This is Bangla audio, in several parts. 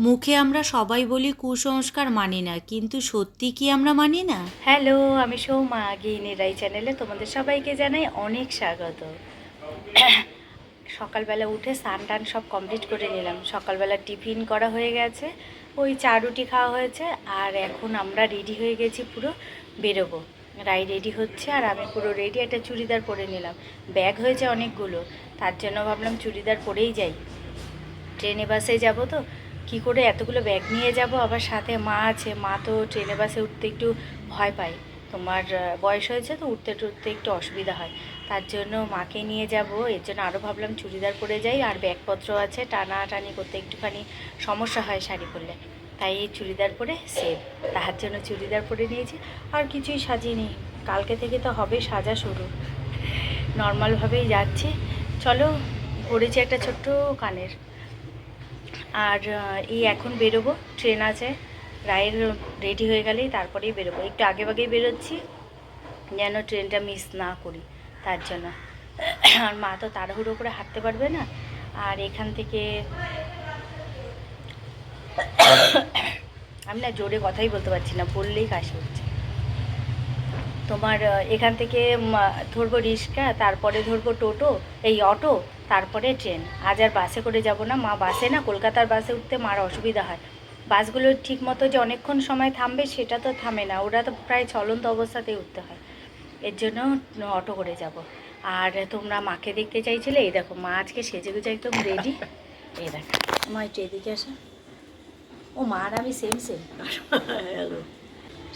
মুখে আমরা সবাই বলি কুসংস্কার মানি না, কিন্তু সত্যি কি আমরা মানি না? হ্যালো, আমি সৌমা গিনি রাই চ্যানেলে তোমাদের সবাইকে জানাই অনেক স্বাগত। সকালবেলা উঠে স্নান টান সব কমপ্লিট করে নিলাম। সকালবেলা টিফিন করা হয়ে গেছে, ওই চা রুটি খাওয়া হয়েছে। আর এখন আমরা রেডি হয়ে গেছি, পুরো বেরোবো। রাই রেডি হচ্ছে আর আমি পুরো রেডি। একটা চুড়িদার পরে নিলাম, ব্যাগ হয়েছে অনেকগুলো, তার জন্য ভাবলাম চুড়িদার পরেই যাই। ট্রেনে বাসে যাব তো কি করে এতগুলো ব্যাগ নিয়ে যাব, আবার সাথে মা আছে, মা তো ট্রেনে বাসে উঠতে একটু ভয় পায়। তোমার বয়স হয়েছে তো, উঠতে টুঠতে একটু অসুবিধা হয়, তার জন্য মাকে নিয়ে যাব। এর জন্য আরও ভাবলাম চুড়িদার পরে যাই। আর ব্যাগপত্র আছে, টানাটানি করতে একটুখানি সমস্যা হয় শাড়ি পরলে, তাই এই চুড়িদার পরে সেভ, তার জন্য চুড়িদার পরে নিয়েছি। আর কিছুই সাজিনি, কালকে থেকে তো হবে সাজা শুরু। নর্মালভাবেই যাচ্ছি। চলো, পরেছি একটা ছোট্ট কানের। আর এই এখন বেরোবো, ট্রেন আছে। রায়ের রেডি হয়ে গেলেই তারপরেই বেরোবো, একটু আগে আগেই বেরোচ্ছি যেন ট্রেনটা মিস না করি, তার জন্য। আর মা তো তাড়াহুড়ো করে হাঁটতে পারবে না। আর এখান থেকে আমি না জোরে কথাই বলতে পারছি না, বললেই কাশি হচ্ছে। তোমার এখান থেকে ধরবো রিক্সা, তারপরে ধরবো টোটো, এই অটো, তারপরে ট্রেন। আজ আর বাসে করে যাব না, মা বাসে না, কলকাতার বাসে উঠতে মার অসুবিধা হয়। বাসগুলো ঠিক মতো যে অনেকক্ষণ সময় থামবে সেটা তো থামে না, ওরা তো প্রায় চলন্ত অবস্থাতেই উঠতে হয়। এর জন্য অটো করে যাব। আর তোমরা মাকে দেখতে চাইছিলে, এই দেখো মা আজকে সেজে গুজে একদম রেডি। এই দেখো মা, একটু এদিকে আসা। ও মা আর আমি সেম সেম।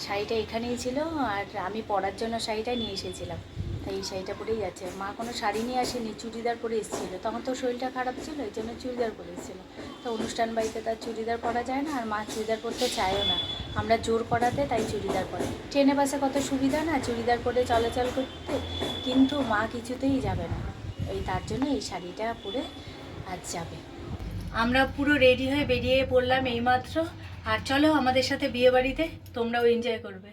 শাড়িটা এখানেই ছিল, আর আমি পরার জন্য শাড়িটা নিয়ে এসেছিলাম, তাই এই শাড়িটা পরেই যাচ্ছে। মা কোনো শাড়ি নিয়ে আসেনি, চুড়িদার পরে এসেছিলো, তখন তো শরীরটা খারাপ ছিল, এই জন্য চুড়িদার পরে এসেছিলো। তো অনুষ্ঠান বাড়িতে তার চুড়িদার পরা যায় না, আর মা চুড়িদার পরতে চায়ও না, আমরা জোর করাতে তাই চুড়িদার পরে। ট্রেনে বাসে কত সুবিধা না চুড়িদার পরে চলাচল করতে, কিন্তু মা কিছুতেই যাবে না, এই তার জন্য এই শাড়িটা পরে আজ যাবে। আমরা পুরো রেডি হয়ে বেরিয়ে পড়লাম এইমাত্র। আর চলো আমাদের সাথে বিয়ে বাড়িতে, তোমরাও এনজয় করবে।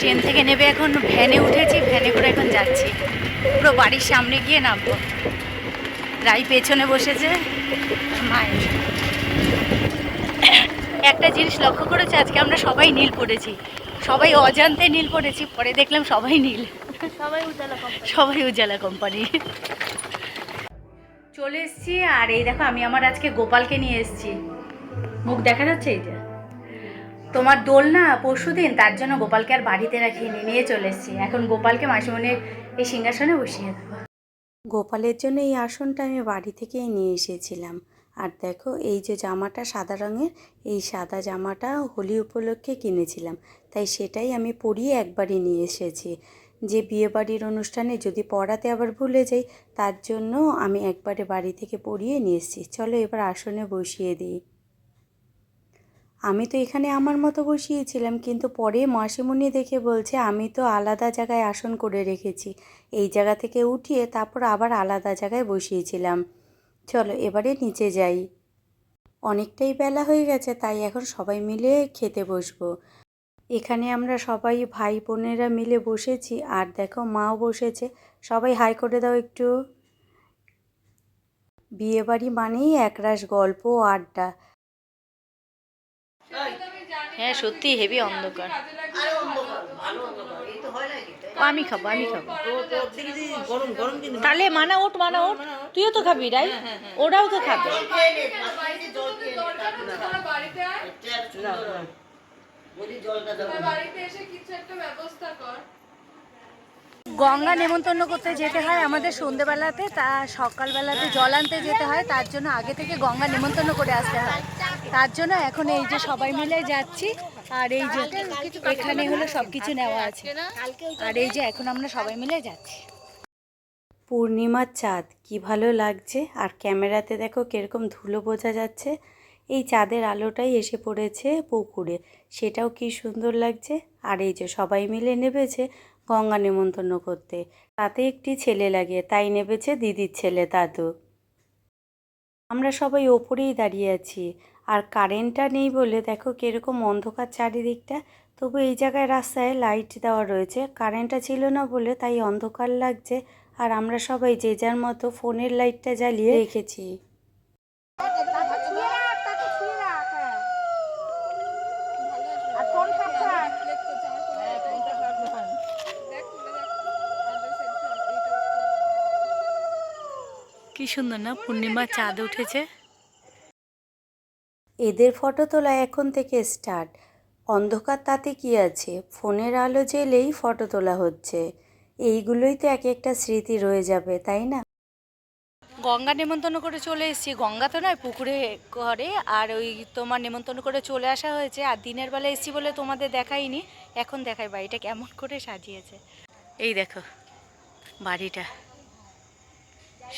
ট্রেন থেকে নেবে, এখন ভ্যানে উঠেছি, ভ্যানে করে এখন যাচ্ছি, পুরো বাড়ির সামনে গিয়ে নামবো। রাই পেছনে বসেছে, মায়ের। একটা জিনিস লক্ষ্য করেছে, আজকে আমরা সবাই নীল পড়েছি, সবাই অজান্তে নীল পড়েছি, পরে দেখলাম সবাই নীল, সবাই উজালা কোম্পানি। চলে এসছি। আর এই দেখো আমি আমার আজকে গোপালকে নিয়ে এসছি, মুখ দেখা যাচ্ছে এই যে। তোমার দোল না পরশু দিন, তার জন্য গোপালকে আর বাড়িতে রাখিনি, নিয়ে চলে এসছি। এখন গোপালকে মাসিমণির এই সিংহাসনে বসিয়ে দেবো। গোপালের জন্য এই আসনটা আমি বাড়ি থেকেই নিয়ে এসেছিলাম। আর দেখো এই যে জামাটা সাদা রঙের, এই সাদা জামাটা হোলি উপলক্ষে কিনেছিলাম, তাই সেটাই আমি পরিয়ে একবারই নিয়ে এসেছি। যে বিয়েবাড়ির অনুষ্ঠানে যদি পরাতে আবার ভুলে যাই, তার জন্য আমি একবারে বাড়ি থেকে পরিয়ে নিয়ে এসেছি। চলো এবার আসনে বসিয়ে দিই। আমি তো এখানে আমার মতো বসিয়েছিলাম, কিন্তু পরে মাসিমণি দেখে বলছে আমি তো আলাদা জায়গায় আসন করে রেখেছি, এই জায়গা থেকে উঠিয়ে তারপর আবার আলাদা জায়গায় বসিয়েছিলাম। চলো এবারে নিচে যাই। অনেকটাই বেলা হয়ে গেছে, তাই এখন সবাই মিলে খেতে বসবো। এখানে আমরা সবাই ভাই বোনেরা মিলে বসেছি, আর দেখো মাও বসেছে। সবাই হাই করে দাও একটু। বিয়েবাড়ি মানেই একরাশ গল্প ও আড্ডা। হ্যাঁ সত্যি হেভি অন্ধকার। আমি খাবো, আমি খাবো। তাহলে মানা ওঠ, মানা ওঠ, তুইও তো খাবি রাই, ওরাও তো খাবে। গঙ্গা নেমন্তন্ন করতে যেতে হয় আমাদের সন্ধেবেলাতে, তা সকালবেলাতে জল আনতে যেতে হয়, তার জন্য আগে থেকে গঙ্গা নেমন্তন্ন করে আসতে হয়। তার জন্য এখন এই যে সবাই মিলে যাচ্ছি। আর এই যে এখানে হলো সব কিছু নেওয়া আছে, আর এই যে এখন আমরা সবাই মিলে যাচ্ছি। পূর্ণিমার চাঁদ কি ভালো লাগছে, আর ক্যামেরাতে দেখো কিরকম ধুলো বোঝা যাচ্ছে। এই চাঁদের আলোটাই এসে পড়েছে পুকুরে, সেটাও কি সুন্দর লাগছে। আর এই যে সবাই মিলে নেমেছে গঙ্গা নেমন্তন্ন করতে, তাতে একটি ছেলে লাগে, তাই নেমেছে দিদির ছেলে দাদু। আমরা সবাই ওপরেই দাঁড়িয়ে আছি, আর কারেন্টটা নেই বলে দেখো কিরকম অন্ধকার চারিদিকটা। তবু এই জায়গায় রাস্তায় লাইট দেওয়া রয়েছে, কারেন্টটা ছিল না বলে তাই অন্ধকার লাগছে। আর আমরা সবাই যে যার মতো ফোনের লাইটটা জ্বালিয়ে রেখেছি। কি সুন্দর না পূর্ণিমার চাঁদ উঠেছে। এদের ফটো তোলা এখন থেকে স্টার্ট। অন্ধকার তাতে কি আছে, ফোনের আলো জ্বেলেই ফটো তোলা হচ্ছে। এইগুলোই তো এক একটা স্মৃতি রয়ে যাবে, তাই না? গঙ্গা নেমন্তন্ন করে চলে এসেছি, গঙ্গা তো নয় পুকুরে ঘরে। আর ওই তোমার নেমন্তন্ন করে চলে আসা হয়েছে, আর দিনের বেলা এসেছি বলে তোমাদের দেখাইনি, এখন দেখাই বাড়িটা কেমন করে সাজিয়েছে। এই দেখো বাড়িটা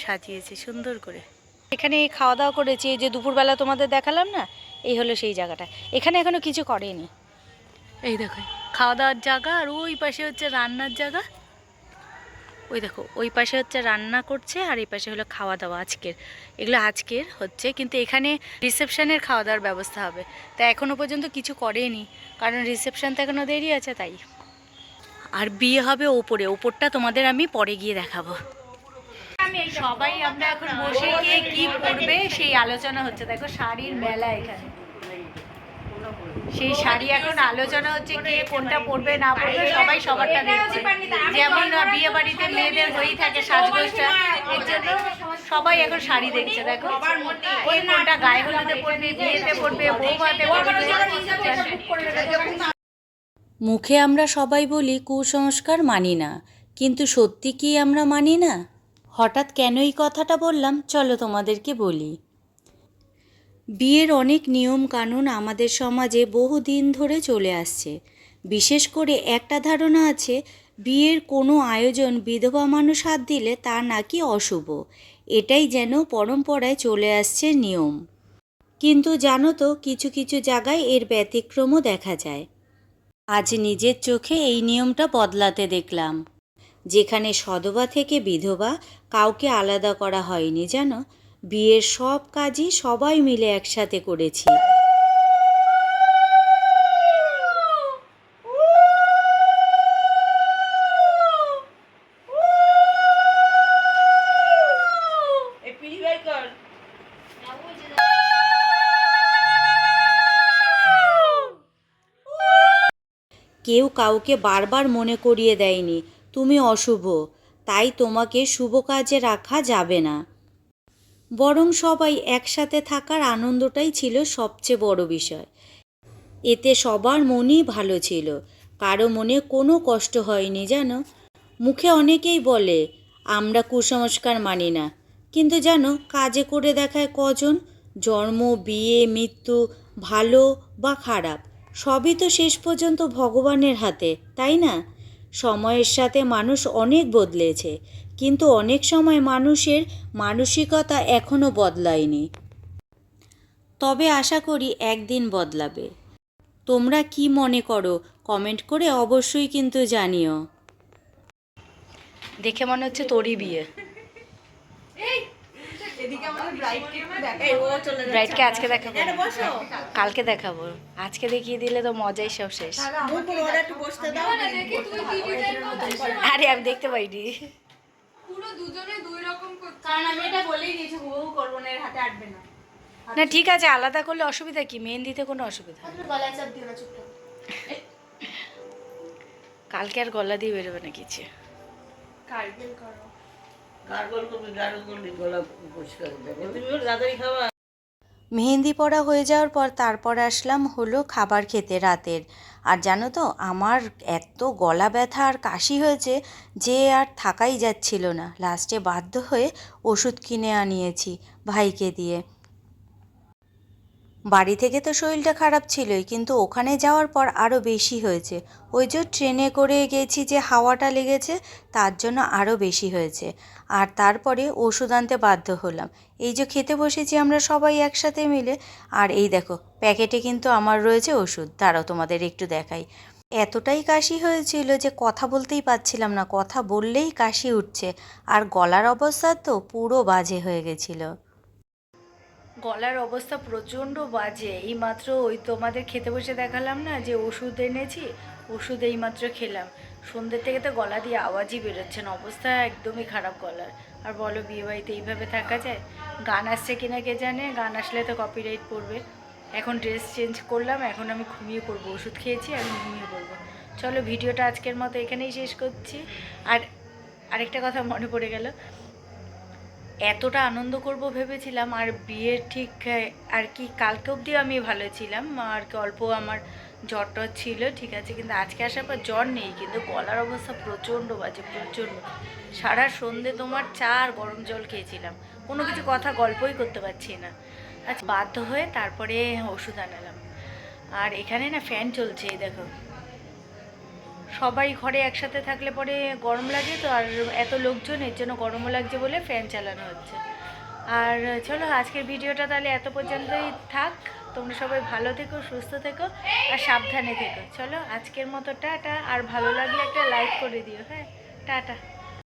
সাজিয়েছে সুন্দর করে। এখানে খাওয়া দাওয়া করেছি, এই যে দুপুরবেলা তোমাদের দেখালাম না, এই হলো সেই জায়গাটা। এখানে এখনো কিছু করেনি। এই দেখো খাওয়া দাওয়ার জায়গা, আর ওই পাশে হচ্ছে রান্নার জায়গা। ওই দেখো ওই পাশে হচ্ছে রান্না করছে, আর এই পাশে হলো খাওয়া দাওয়া আজকের। এগুলো আজকের হচ্ছে, কিন্তু এখানে রিসেপশনের খাওয়া দাওয়ার ব্যবস্থা হবে। তা এখনও পর্যন্ত কিছু করেনি, কারণ রিসেপশন তো এখনও দেরি আছে তাই। আর বিয়ে হবে ওপরে, ওপরটা তোমাদের আমি পরে গিয়ে দেখাবো। সবাই আমরা এখন বসে কে কি পরবে সেই আলোচনা হচ্ছে। দেখো শাড়ির মেলা এখানে, সেই শাড়ি এখন আলোচনা হচ্ছে, কে কোনটা পরবে না পরবে, সবাই সবারটা দেখছে। যেমন বিয়ে বাড়িতে মেয়েদের হয়েই থাকে সাজগোজটা, এর জন্য সবাই এখন শাড়ি দেখছে। দেখো ওই কোনটা গায়ে হলুদে পরবে, বিয়েতে পরবে, বউ ভাতে পরবে। মুখে আমরা সবাই বলি কুসংস্কার মানি না, কিন্তু সত্যি কি আমরা মানি না? হঠাৎ কেন এই কথাটা বললাম চলো তোমাদেরকে বলি। বিয়ের অনেক নিয়ম কানুন আমাদের সমাজে বহুদিন ধরে চলে আসছে। বিশেষ করে একটা ধারণা আছে, বিয়ের কোনো আয়োজন বিধবা মানুষ হাত দিলে তা নাকি অশুভ। এটাই যেন পরম্পরায় চলে আসছে নিয়ম। কিন্তু জানো তো, কিছু কিছু জায়গায় এর ব্যতিক্রমও দেখা যায়। আজ নিজের চোখে এই নিয়মটা বদলাতে দেখলাম। যেখানে সধবা থেকে বিধবা কাউকে আলাদা করা হয়নি, জানো, বিয়ের সব কাজই সবাই মিলে একসাথে করেছি। কেউ কাউকে বারবার মনে করিয়ে দেয়নি তুমি অশুভ, তাই তোমাকে শুভ কাজে রাখা যাবে না। বরং সবাই একসাথে থাকার আনন্দটাই ছিল সবচেয়ে বড় বিষয়। এতে সবার মনই ভালো ছিল, কারো মনে কোনো কষ্ট হয়নি, জানো। মুখে অনেকেই বলে আমরা কুসংস্কার মানি না, কিন্তু জানো কাজে করে দেখায় কজন? জন্ম, বিয়ে, মৃত্যু, ভালো বা খারাপ, সবই তো শেষ পর্যন্ত ভগবানের হাতে, তাই না? সময়ের সাথে মানুষ অনেক বদলেছে, কিন্তু অনেক সময় মানুষের মানসিকতা এখনও বদলায়নি। তবে আশা করি একদিন বদলাবে। তোমরা কি মনে করো কমেন্ট করে অবশ্যই কিন্তু জানিও। দেখে মনে হচ্ছে তোরই বিয়ে। ব্রাইডকে আজকে দেখাবো, কালকে দেখাবো, আজকে দেখিয়ে দিলে তো মজাই সব শেষ। আরে আমি দেখতে পাইনি। না ঠিক আছে, আলাদা করলে অসুবিধা কি? মেহেন্দিতে কোনো অসুবিধা। কালকে আর গলা দিয়ে বেরোবে না কিছু। মেহেন্দি পড়া হয়ে যাওয়ার পর তারপর আসলাম হলো খাবার খেতে রাতের। আর জানো তো, আমার এত গলা ব্যথা আর কাশি হয়েছে যে আর থাকাই যাচ্ছিল না। লাস্টে বাধ্য হয়ে ওষুধ কিনে আনিয়েছি ভাইকে দিয়ে। বাড়ি থেকে তো শরীরটা খারাপ ছিলই, কিন্তু ওখানে যাওয়ার পর আরও বেশি হয়েছে। ওই যে ট্রেনে করে গেছি যে হাওয়াটা লেগেছে, তার জন্য আরও বেশি হয়েছে। আর তারপরে ওষুধ আনতে বাধ্য হলাম। এই যে খেতে বসেছি আমরা সবাই একসাথে মিলে, আর এই দেখো প্যাকেটে কিন্তু আমার রয়েছে ওষুধ। দাঁড়াও তোমাদের একটু দেখাই। এতটাই কাশি হয়েছিল যে কথা বলতেই পারছিলাম না, কথা বললেই কাশি উঠছে। আর গলার অবস্থা তো পুরো বাজে হয়ে গেছিলো। গলার অবস্থা প্রচণ্ড বাজে। এইমাত্র ওই তোমাদের খেতে বসে দেখালাম না যে ওষুধ এনেছি, ওষুধ এইমাত্র খেলাম। সন্ধ্যের থেকে তো গলা দিয়ে আওয়াজই বেরোচ্ছে না, অবস্থা একদমই খারাপ গলার। আর বলো বিয়েবাড়িতে এইভাবে থাকা যায়? গান আসছে কিনা কে জানে, গান আসলে তো কপিরাইট পড়বে। এখন ড্রেস চেঞ্জ করলাম, এখন আমি ঘুমিয়ে পড়বো। ওষুধ খেয়েছি, আমি ঘুমিয়ে পড়বো। চলো ভিডিওটা আজকের মতো এখানেই শেষ করছি। আর আরেকটা কথা মনে পড়ে গেল, এতটা আনন্দ করব ভেবেছিলাম, আর বিয়ের ঠিক আর কি কালকে অবধি আমি ভালো ছিলাম, আর কি অল্প আমার জ্বর টর ছিল, ঠিক আছে, কিন্তু আজকে আসার পর জ্বর নেই, কিন্তু গলার অবস্থা প্রচণ্ড বাজে, প্রচণ্ড। সারা সন্ধে তোমার চা আর গরম জল খেয়েছিলাম, কোনো কিছু কথা গল্পই করতে পারছি না। আচ্ছা, বাধ্য হয়ে তারপরে ওষুধ আনালাম। আর এখানে না ফ্যান চলছে, এই দেখো। সবাই ঘরে একসাথে থাকলে পরে গরম লাগে তো, আর এত লোকজন, এর জন্য গরমও লাগছে বলে ফ্যান চালানো হচ্ছে। আর চলো আজকের ভিডিওটা তাহলে এত পর্যন্তই থাক। তোমরা সবাই ভালো থেকো, সুস্থ থেকো, আর সাবধানে থেকো। চলো আজকের মতো টাটা। আর ভালো লাগলে একটা লাইক করে দিও, হ্যাঁ, টাটা।